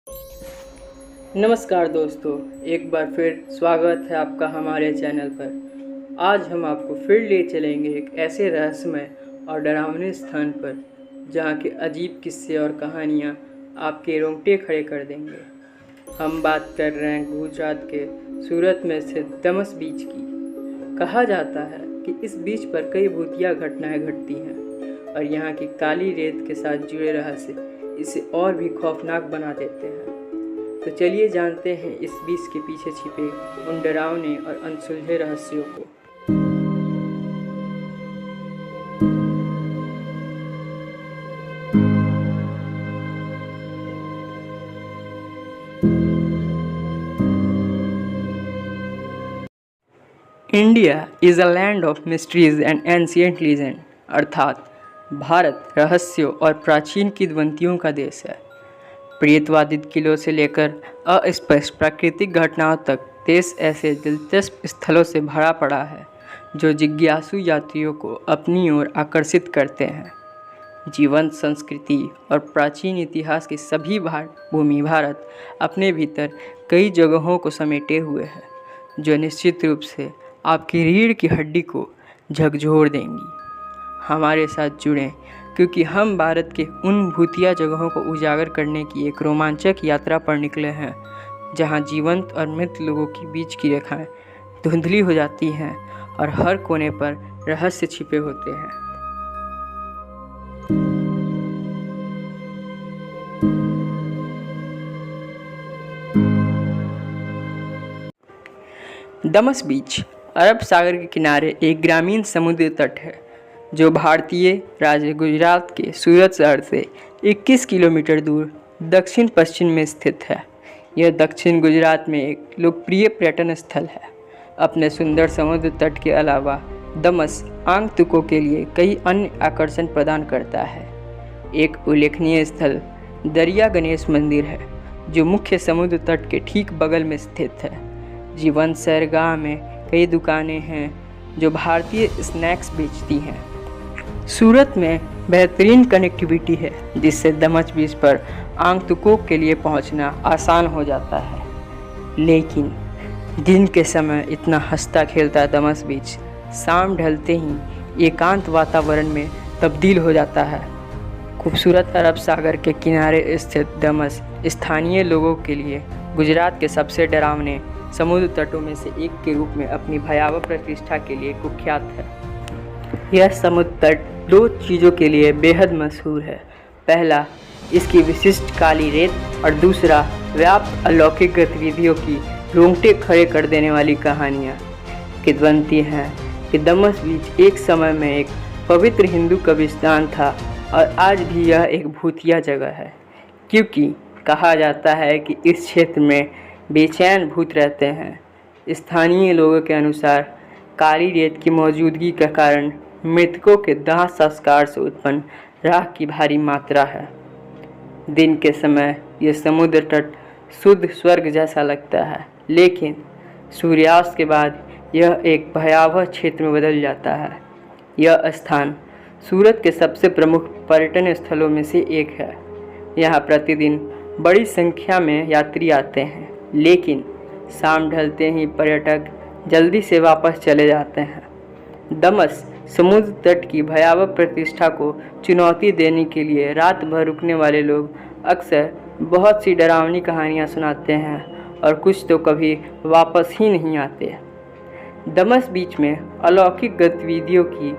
नमस्कार दोस्तों, एक बार फिर स्वागत है आपका हमारे चैनल पर। आज हम आपको फिर ले चलेंगे एक ऐसे रहस्यमय और डरावने स्थान पर जहाँ के अजीब किस्से और कहानियाँ आपके रोंगटे खड़े कर देंगे। हम बात कर रहे हैं गुजरात के सूरत में स्थित दमस बीच की। कहा जाता है कि इस बीच पर कई भूतिया घटनाएं घटती हैं और यहाँ की काली रेत के साथ जुड़े रहस्य इसे और भी खौफनाक बना देते हैं। तो चलिए जानते हैं इस बीच के पीछे छिपे उन डरावने और अनसुलझे रहस्यों को। India is a land of mysteries and ancient legend, अर्थात भारत रहस्यों और प्राचीन किंवदंतियों का देश है। प्रेतवादित किलों से लेकर अस्पष्ट प्राकृतिक घटनाओं तक देश ऐसे दिलचस्प स्थलों से भरा पड़ा है जो जिज्ञासु यात्रियों को अपनी ओर आकर्षित करते हैं। जीवंत संस्कृति और प्राचीन इतिहास की सभी भूमि भारत अपने भीतर कई जगहों को समेटे हुए है जो निश्चित रूप से आपकी रीढ़ की हड्डी को झकझोर देंगी। हमारे साथ जुड़ें क्योंकि हम भारत के उन भूतिया जगहों को उजागर करने की एक रोमांचक यात्रा पर निकले हैं जहां जीवंत और मृत लोगों के बीच की रेखाएं धुंधली हो जाती हैं और हर कोने पर रहस्य छिपे होते हैं। दमस बीच अरब सागर के किनारे एक ग्रामीण समुद्र तट है जो भारतीय राज्य गुजरात के सूरत शहर से 21 किलोमीटर दूर दक्षिण पश्चिम में स्थित है। यह दक्षिण गुजरात में एक लोकप्रिय पर्यटन स्थल है। अपने सुंदर समुद्र तट के अलावा दमस आगंतुकों के लिए कई अन्य आकर्षण प्रदान करता है। एक उल्लेखनीय स्थल दरिया गणेश मंदिर है जो मुख्य समुद्र तट के ठीक बगल में स्थित है। जीवंत सैरगाह में कई दुकानें हैं जो भारतीय स्नैक्स बेचती हैं। सूरत में बेहतरीन कनेक्टिविटी है जिससे दमस बीच पर आगंतुकों के लिए पहुंचना आसान हो जाता है। लेकिन दिन के समय इतना हंसता खेलता दमस बीच शाम ढलते ही एकांत वातावरण में तब्दील हो जाता है। खूबसूरत अरब सागर के किनारे स्थित दमस स्थानीय लोगों के लिए गुजरात के सबसे डरावने समुद्र तटों में से एक के रूप में अपनी भयावह प्रतिष्ठा के लिए कुख्यात है। यह समुद्र तट दो चीज़ों के लिए बेहद मशहूर है। पहला, इसकी विशिष्ट काली रेत और दूसरा, व्याप्त अलौकिक गतिविधियों की रोंगटे खड़े कर देने वाली कहानियाँ। किंवदंती हैं कि दमस बीच एक समय में एक पवित्र हिंदू कब्रिस्तान था और आज भी यह एक भूतिया जगह है क्योंकि कहा जाता है कि इस क्षेत्र में बेचैन भूत रहते हैं। स्थानीय लोगों के अनुसार काली रेत की मौजूदगी के कारण मृतकों के दाह संस्कार से उत्पन्न राख की भारी मात्रा है। दिन के समय यह समुद्र तट शुद्ध स्वर्ग जैसा लगता है, लेकिन सूर्यास्त के बाद यह एक भयावह क्षेत्र में बदल जाता है। यह स्थान सूरत के सबसे प्रमुख पर्यटन स्थलों में से एक है। यहाँ प्रतिदिन बड़ी संख्या में यात्री आते हैं, लेकिन शाम ढलते ही पर्यटक जल्दी से वापस चले जाते हैं। दमस समुद्र तट की भयावह प्रतिष्ठा को चुनौती देने के लिए रात भर रुकने वाले लोग अक्सर बहुत सी डरावनी कहानियाँ सुनाते हैं और कुछ तो कभी वापस ही नहीं आते। दमस बीच में अलौकिक गतिविधियों की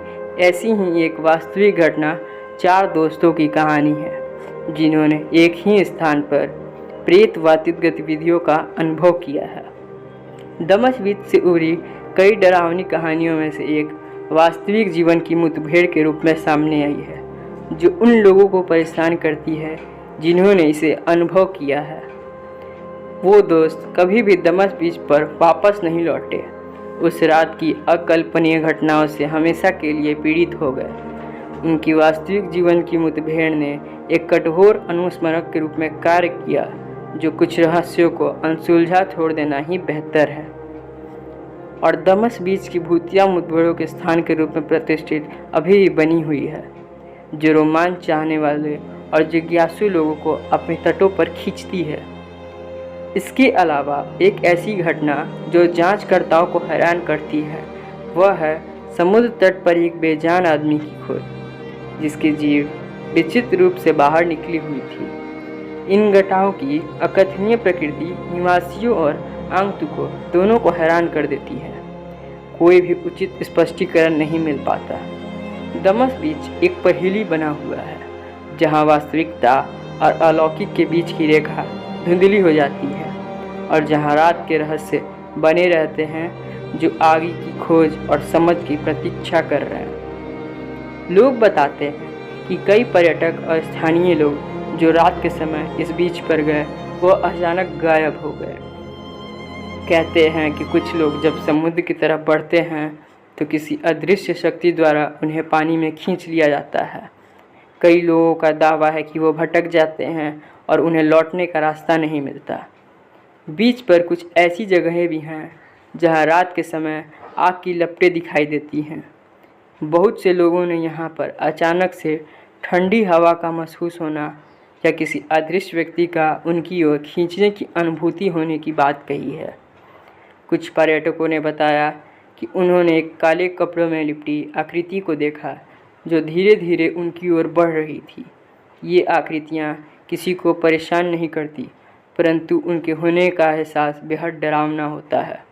ऐसी ही एक वास्तविक घटना 4 दोस्तों की कहानी है जिन्होंने एक ही स्थान पर प्रेतवादित गतिविधियों का अनुभव किया है। दमस बीच से उभरी कई डरावनी कहानियों में से एक वास्तविक जीवन की मुठभेड़ के रूप में सामने आई है जो उन लोगों को परेशान करती है जिन्होंने इसे अनुभव किया है। वो दोस्त कभी भी दमस बीच पर वापस नहीं लौटे। उस रात की अकल्पनीय घटनाओं से हमेशा के लिए पीड़ित हो गए। उनकी वास्तविक जीवन की मुठभेड़ ने एक कठोर अनुस्मारक के रूप में कार्य किया जो कुछ रहस्यों को अनसुलझा छोड़ देना ही बेहतर है और दमस बीच की भूतिया मुठभेड़ों के स्थान के रूप में प्रतिष्ठित अभी भी बनी हुई है जो रोमांच चाहने वाले और जिज्ञासु लोगों को अपने तटों पर खींचती है। इसके अलावा एक ऐसी घटना जो जांचकर्ताओं को हैरान करती है वह है समुद्र तट पर एक बेजान आदमी की खोज, जिसकी जीभ विचित्र रूप से बाहर निकली हुई थी। इन घटनाओं की अकथनीय प्रकृति निवासियों और आगंतुकों दोनों को हैरान कर देती है। कोई भी उचित स्पष्टीकरण नहीं मिल पाता। दमस बीच एक पहेली बना हुआ है जहां वास्तविकता और अलौकिक के बीच की रेखा धुंधली हो जाती है और जहां रात के रहस्य बने रहते हैं जो आगे की खोज और समझ की प्रतीक्षा कर रहे हैं। लोग बताते हैं कि कई पर्यटक और स्थानीय लोग जो रात के समय इस बीच पर गए वो अचानक गायब हो गए। कहते हैं कि कुछ लोग जब समुद्र की तरफ बढ़ते हैं तो किसी अदृश्य शक्ति द्वारा उन्हें पानी में खींच लिया जाता है। कई लोगों का दावा है कि वो भटक जाते हैं और उन्हें लौटने का रास्ता नहीं मिलता। बीच पर कुछ ऐसी जगहें भी हैं जहां रात के समय आग की लपटें दिखाई देती हैं। बहुत से लोगों ने यहाँ पर अचानक से ठंडी हवा का महसूस होना या किसी अदृश्य व्यक्ति का उनकी ओर खींचने की अनुभूति होने की बात कही है। कुछ पर्यटकों ने बताया कि उन्होंने एक काले कपड़ों में लिपटी आकृति को देखा जो धीरे धीरे उनकी ओर बढ़ रही थी। ये आकृतियाँ किसी को परेशान नहीं करती, परंतु उनके होने का एहसास बेहद डरावना होता है।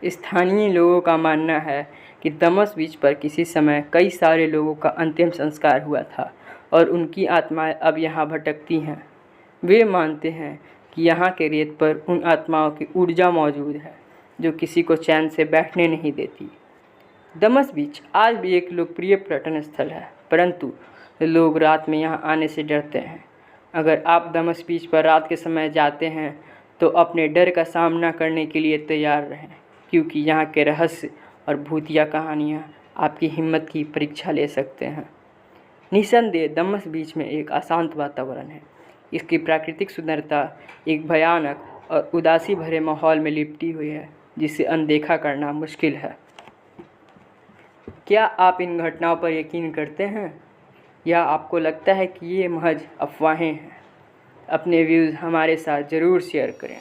स्थानीय लोगों का मानना है कि दमस बीच पर किसी समय कई सारे लोगों का अंतिम संस्कार हुआ था और उनकी आत्माएं अब यहाँ भटकती हैं। वे मानते हैं कि यहाँ के रेत पर उन आत्माओं की ऊर्जा मौजूद है जो किसी को चैन से बैठने नहीं देती। दमस बीच आज भी एक लोकप्रिय पर्यटन स्थल है, परंतु लोग रात में यहाँ आने से डरते हैं। अगर आप दमस बीच पर रात के समय जाते हैं तो अपने डर का सामना करने के लिए तैयार रहें, क्योंकि यहाँ के रहस्य और भूतिया कहानियाँ आपकी हिम्मत की परीक्षा ले सकते हैं। निस्संदेह दमस बीच में एक अशांत वातावरण है। इसकी प्राकृतिक सुंदरता एक भयानक और उदासी भरे माहौल में लिपटी हुई है जिसे अनदेखा करना मुश्किल है। क्या आप इन घटनाओं पर यकीन करते हैं या आपको लगता है कि ये महज अफवाहें हैं? अपने व्यूज़ हमारे साथ ज़रूर शेयर करें।